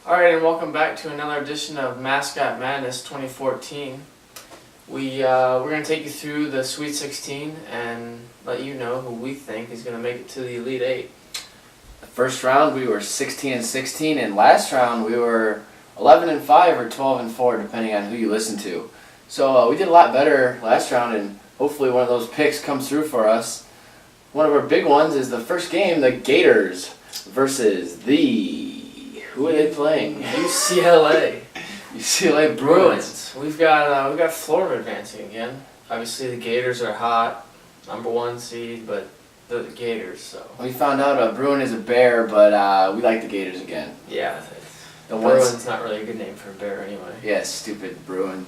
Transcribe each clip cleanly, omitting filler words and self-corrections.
Alright, and welcome back to another edition of Mascot Madness 2014. We're going to take you through the Sweet 16 and let you know who we think is going to make it to the Elite Eight. The first round we were 16-16, and last round we were 11-5 or 12-4, depending on who you listen to. So we did a lot better last round, and hopefully one of those picks comes through for us. One of our big ones is the first game, the Gators versus who are they playing? UCLA. UCLA Bruins. We've got Florida advancing again. Obviously the Gators are hot, #1 seed, but the Gators. So We found out a Bruin is a bear, but we like the Gators again. yeah, The Bruin's not really a good name for a bear anyway. Yeah, stupid Bruin.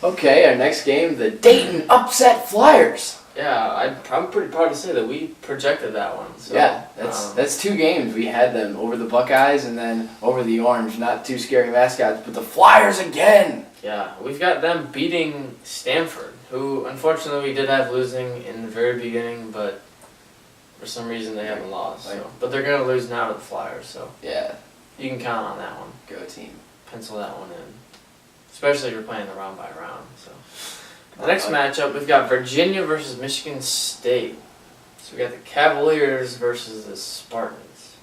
Okay, our next game, the Dayton Upset Flyers. Yeah, I'm pretty proud to say that we projected that one. So, Yeah, that's two games. We had them over the Buckeyes and then over the Orange. Not two scary mascots, but the Flyers again. Yeah, we've got them beating Stanford, who unfortunately we did have losing in the very beginning, but for some reason they haven't lost. So. But they're going to lose now to the Flyers, so Yeah, you can count on that one. go team. Pencil that one in, especially if you're playing the round by round. So the next matchup, we've got Virginia versus Michigan State. So we got the Cavaliers versus the Spartans.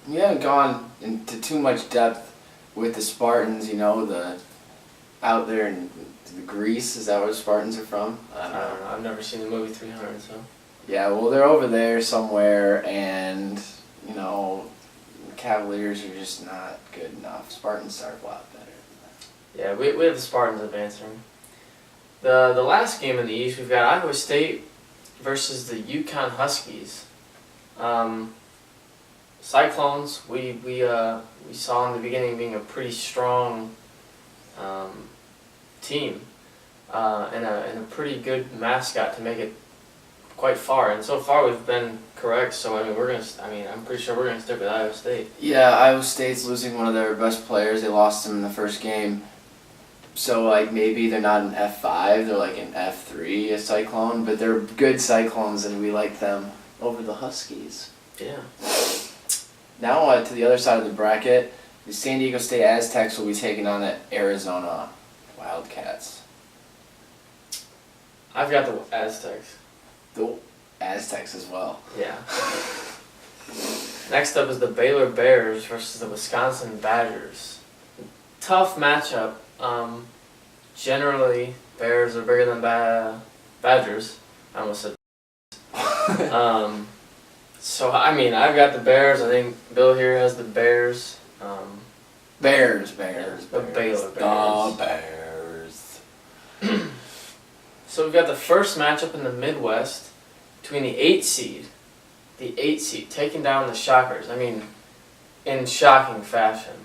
We haven't gone into too much depth with the Spartans. You know, the out there in the Greece. Is that where the Spartans are from? I don't know. I've never seen the movie 300, so. Yeah, well, they're over there somewhere, and you know, the Cavaliers are just not good enough. Spartans are a lot better than that. Yeah, we have the Spartans advancing. The last game in the East, we've got Iowa State versus the UConn Huskies. Cyclones, we saw in the beginning being a pretty strong team and a pretty good mascot to make it quite far. And so far we've been correct. So I'm pretty sure we're gonna stick with Iowa State. Yeah, Iowa State's losing one of their best players. They lost him in the first game. So, maybe they're not an F5, they're like an F3, a Cyclone, but they're good Cyclones, and we like them over the Huskies. Yeah. Now, to the other side of the bracket, the San Diego State Aztecs will be taking on the Arizona Wildcats. I've got the Aztecs. The Aztecs as well. Yeah. Next up is the Baylor Bears versus the Wisconsin Badgers. Tough matchup. Generally, Bears are bigger than Badgers. I almost said. So I've got the Bears. I think Bill here has the Bears. Bears. The Baylor Bears. The Bears. So we've got the first matchup in the Midwest between the 8 seed, taking down the Shockers. In shocking fashion.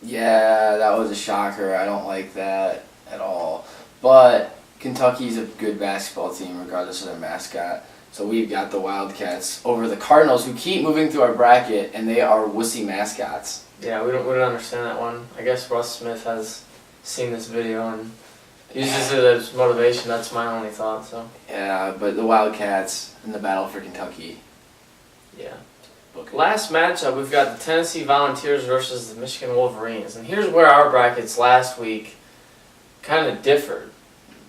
Yeah, that was a shocker. I don't like that at all. But Kentucky's a good basketball team regardless of their mascot. So we've got the Wildcats over the Cardinals, who keep moving through our bracket, and they are wussy mascots. Yeah, we don't understand that one. I guess Russ Smith has seen this video and uses it as motivation. That's my only thought. So. Yeah, but the Wildcats in the battle for Kentucky. Yeah. Last matchup, we've got the Tennessee Volunteers versus the Michigan Wolverines. And here's where our brackets last week kind of differed.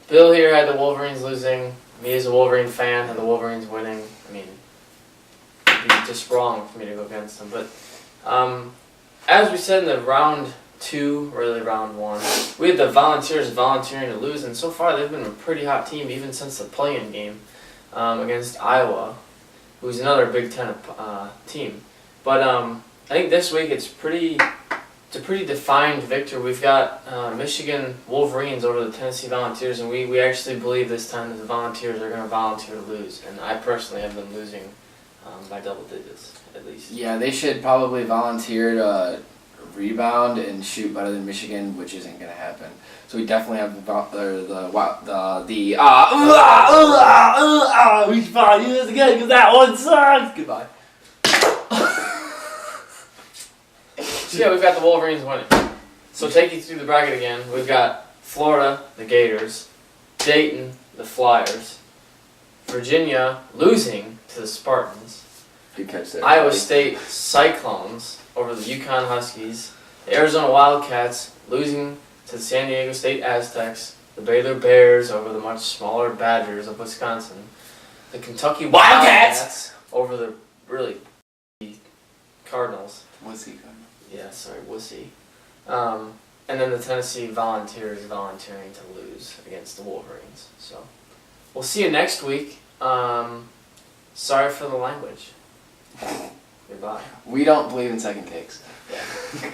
Bill here had the Wolverines losing. Me as a Wolverine fan had the Wolverines winning. It'd be just wrong for me to go against them. But as we said in the round 2, really round 1, we had the Volunteers volunteering to lose. And so far they've been a pretty hot team even since the play-in game against Iowa, who's another Big Ten team. But I think this week it's a pretty defined victory. We've got Michigan Wolverines over the Tennessee Volunteers, and we actually believe this time that the Volunteers are going to volunteer to lose. And I personally have them losing by double digits, at least. Yeah, they should probably volunteer to rebound and shoot better than Michigan, which isn't going to happen. So we definitely have we should probably do this again because that one sucks. Goodbye. So yeah, we've got the Wolverines winning. So take you through the bracket again. We've got Florida, the Gators, Dayton, the Flyers, Virginia losing to the Spartans, Good catch there. Iowa State Cyclones over the UConn Huskies, The Arizona Wildcats losing to the San Diego State Aztecs. The Baylor Bears over the much smaller Badgers of Wisconsin. The Kentucky Wildcats over the really Cardinals. Wussy Cardinals. Yeah, sorry, wussy. And then the Tennessee Volunteers volunteering to lose against the Wolverines. So we'll see you next week. Sorry for the language. Goodbye. We don't believe in second takes. Yeah.